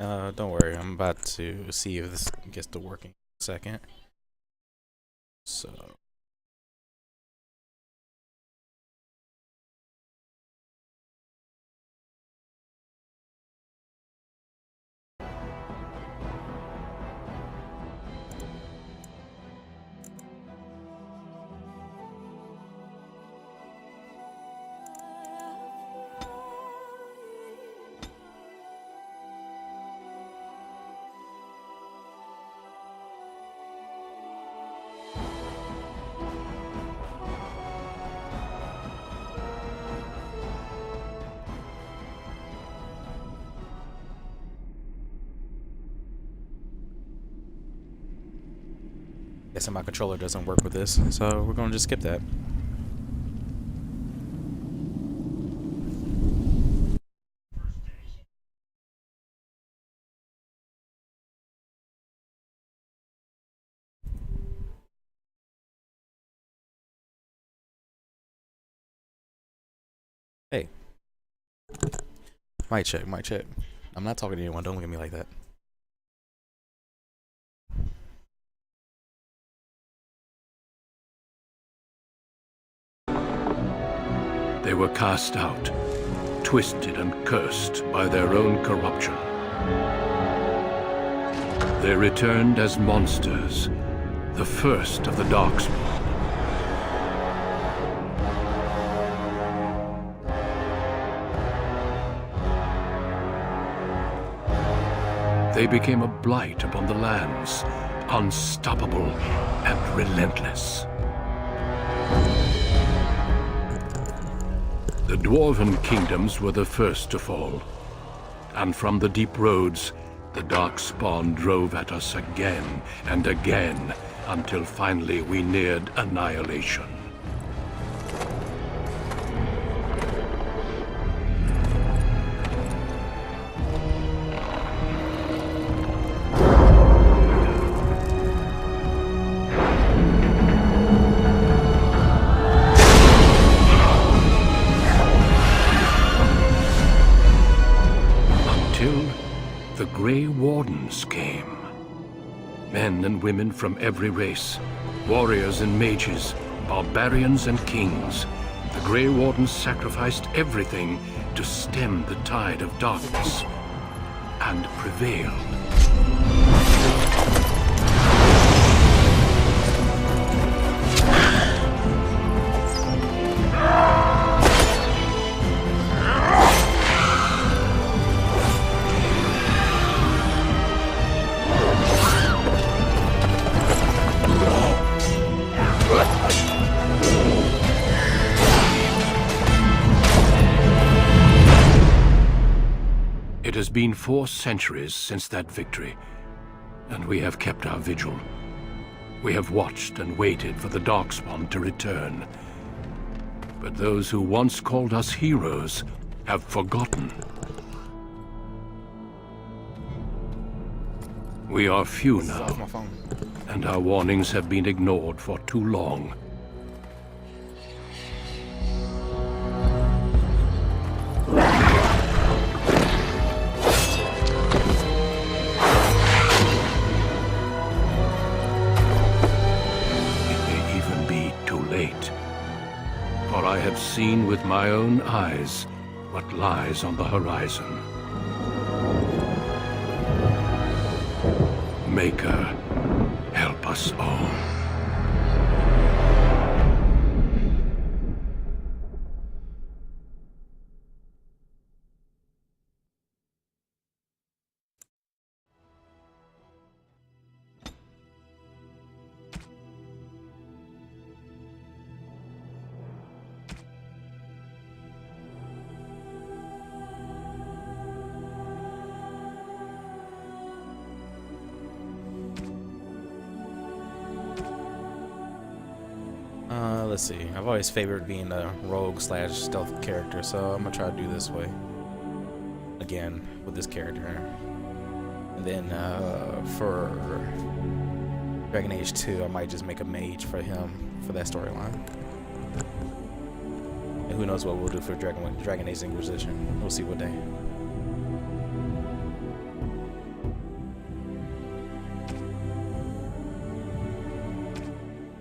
Don't worry. I'm about to see if this gets to working in a second. So. Guessing my controller doesn't work with this, so we're gonna just skip that. Hey. Mic check, mic check. I'm not talking to anyone, don't look at me like that. They were cast out, twisted and cursed by their own corruption. They returned as monsters, the first of the Darkspawn. They became a blight upon the lands, unstoppable and relentless. The Dwarven kingdoms were the first to fall, and from the deep roads, the Darkspawn drove at us again and again, until finally we neared annihilation. The Grey Wardens came. Men and women from every race, warriors and mages, barbarians and kings. The Grey Wardens sacrificed everything to stem the tide of darkness, and prevailed. It has been 4 centuries since that victory, and we have kept our vigil. We have watched and waited for the Darkspawn to return. But those who once called us heroes have forgotten. We are few now, and our warnings have been ignored for too long. For I have seen with my own eyes what lies on the horizon. Maker, help us all. Let's see. I've always favored being a rogue / stealth character, so I'm gonna try to do this way. Again, with this character. And then, for Dragon Age 2, I might just make a mage for him, for that storyline. And who knows what we'll do for Dragon Age Inquisition. We'll see what day.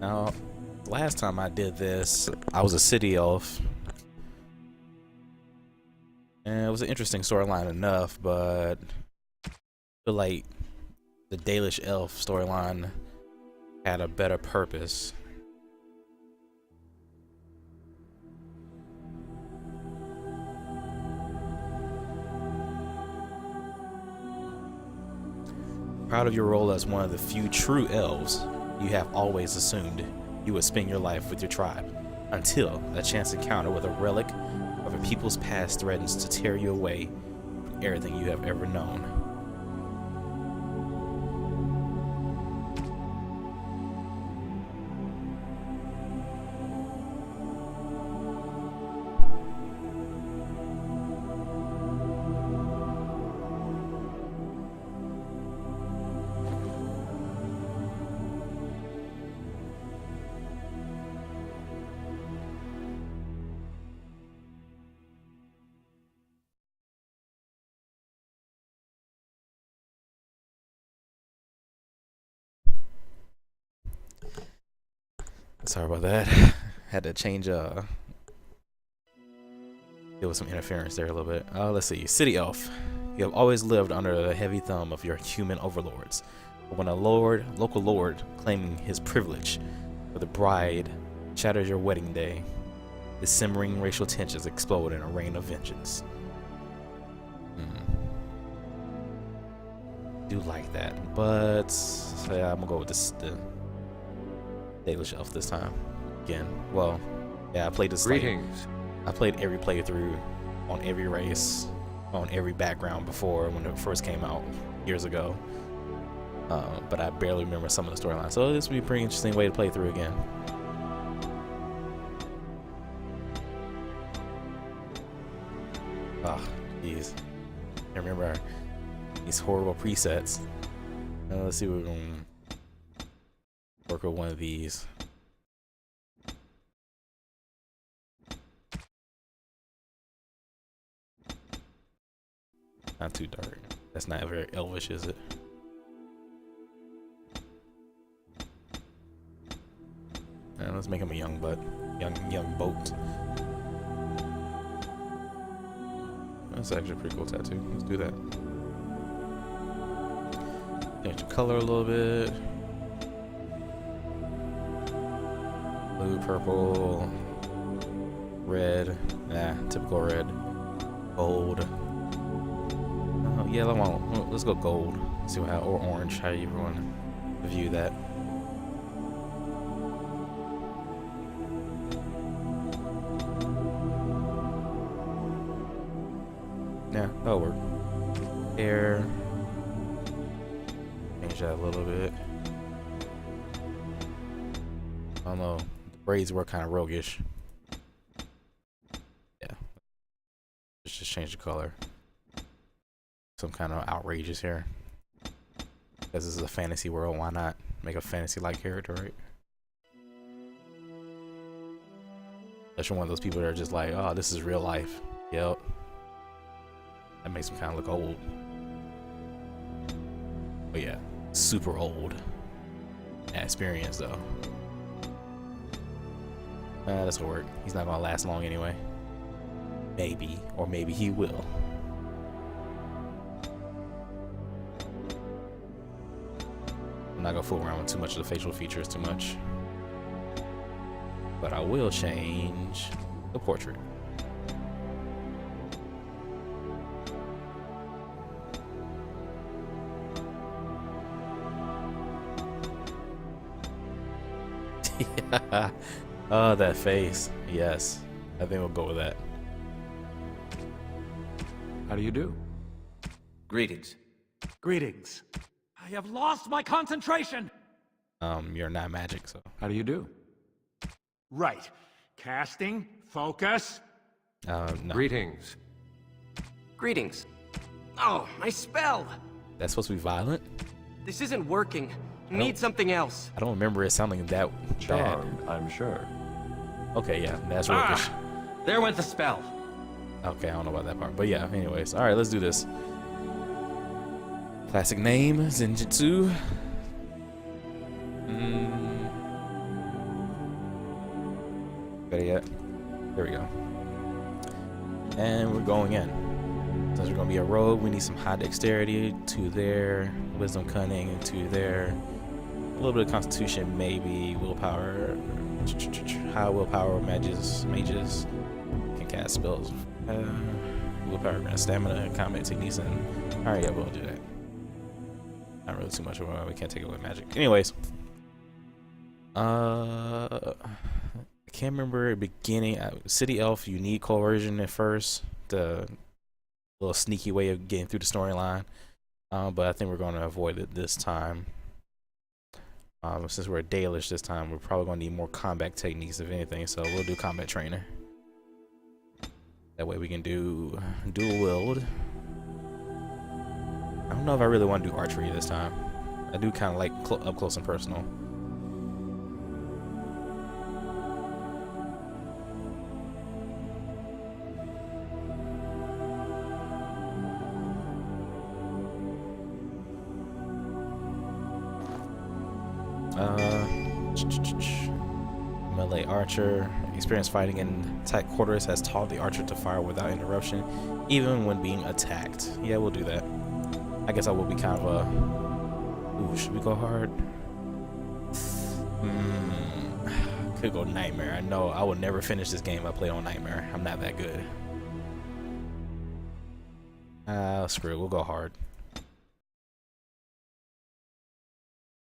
Now, last time I did this, I was a city elf. And it was an interesting storyline enough, but I feel like the Dalish elf storyline had a better purpose. Proud of your role as one of the few true elves, you have always assumed you would spend your life with your tribe, until a chance encounter with a relic of a people's past threatens to tear you away from everything you have ever known. Sorry about that. Had to change there was some interference there a little bit. Let's see. City elf. You have always lived under the heavy thumb of your human overlords. But when a local lord claiming his privilege for the bride shatters your wedding day, the simmering racial tensions explode in a rain of vengeance. Do like that, but yeah, I'm gonna go with the Dalish elf this time. Again, well, yeah, I played this. Greetings. I played every playthrough on every race, on every background before when it first came out years ago. But I barely remember some of the storylines, so this would be a pretty interesting way to play through again. Ah, jeez. I remember these horrible presets. Let's see what we're going to work with one of these. Not too dark. That's not very elvish, is it? And let's make him a young boat. That's actually a pretty cool tattoo. Let's do that. Change the color a little bit. Blue, purple, red. Nah, typical red. Gold. Yellow. Let's go gold. See how, or orange. How you want to view that? Yeah, that'll work. Hair. Change that a little bit. I don't know. The braids were kind of roguish. Yeah. Let's just change the color. Some kind of outrageous hair. Because this is a fantasy world, why not make a fantasy-like character, right? Unless you're one of those people that are just like, oh, this is real life. Yep. That makes him kind of look old. But yeah, super old. That experience though. This will work. He's not gonna last long anyway. Maybe, or maybe he will. I'm not gonna fool around with too much of the facial features too much. But I will change the portrait. Oh, that face. Yes. I think we'll go with that. How do you do? Greetings. Greetings. I have lost my concentration! You're not magic, so. How do you do? Right. Casting, focus. No. Greetings. Greetings. Oh, my spell! That's supposed to be violent? This isn't working. Need something else. I don't remember it sounding that bad. Charmed, I'm sure. Okay, yeah, that's roguish. There went the spell. Okay, I don't know about that part. But yeah, anyways. Alright, let's do this. Classic name, Zenjutsu. Better yet. There we go. And we're going in. Since we're gonna be a rogue, we need some high dexterity, 2 there, wisdom cunning, 2 there. A little bit of constitution, maybe, willpower, high willpower, mages can cast spells. Willpower, and stamina, combat techniques, and alright, yeah, we'll do that. Not really too much of we can't take it with magic. Anyways, I can't remember at the beginning. City Elf, you need coercion at first, the little sneaky way of getting through the storyline. But I think we're going to avoid it this time. Since we're Dalish this time, we're probably going to need more combat techniques, if anything. So we'll do combat trainer. That way we can do dual wield. I don't know if I really want to do archery this time. I do kind of like up close and personal. Melee archer. Experience fighting in tight quarters has taught the archer to fire without interruption, even when being attacked. Yeah, we'll do that. I guess I will be kind of a... Ooh, should we go hard? Could go Nightmare. I know I will never finish this game if I play on Nightmare. I'm not that good. Screw it. We'll go hard.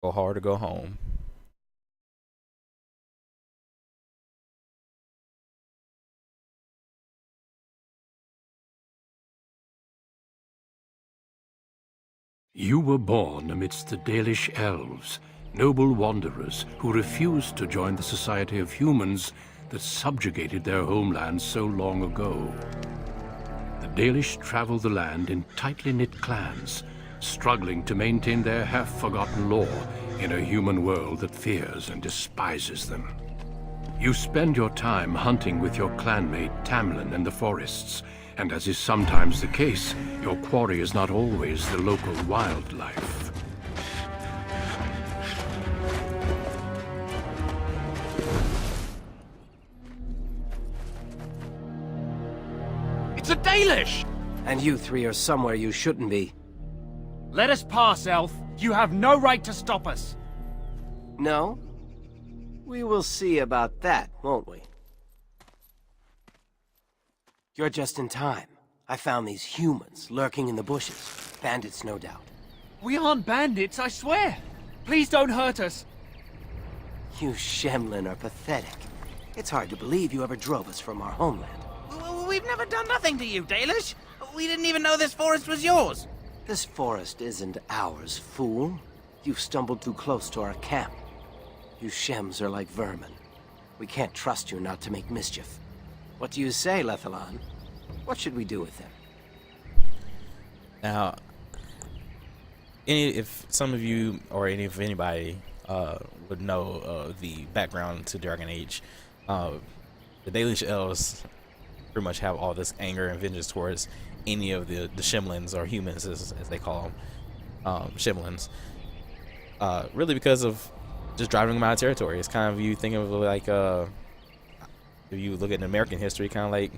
Go hard or go home. You were born amidst the Dalish elves, noble wanderers who refused to join the society of humans that subjugated their homeland so long ago. The Dalish travel the land in tightly knit clans, struggling to maintain their half-forgotten lore in a human world that fears and despises them. You spend your time hunting with your clanmate Tamlin in the forests, and as is sometimes the case, your quarry is not always the local wildlife. It's a Dalish! And you 3 are somewhere you shouldn't be. Let us pass, Elf. You have no right to stop us. No? We will see about that, won't we? You're just in time. I found these humans lurking in the bushes. Bandits, no doubt. We aren't bandits, I swear. Please don't hurt us. You Shemlin are pathetic. It's hard to believe you ever drove us from our homeland. We've never done nothing to you, Dalish. We didn't even know this forest was yours. This forest isn't ours, fool. You've stumbled too close to our camp. You Shems are like vermin. We can't trust you not to make mischief. What do you say, Lethalon? What should we do with him? Now, if some of you or if anybody would know the background to Dragon Age, the Dalish elves pretty much have all this anger and vengeance towards any of the Shemlins, or humans as they call them, Shemlins. Really because of just driving them out of territory. It's kind of, you think of like if you look at American history, kind of like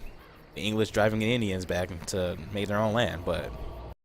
the English driving the Indians back to make their own land. But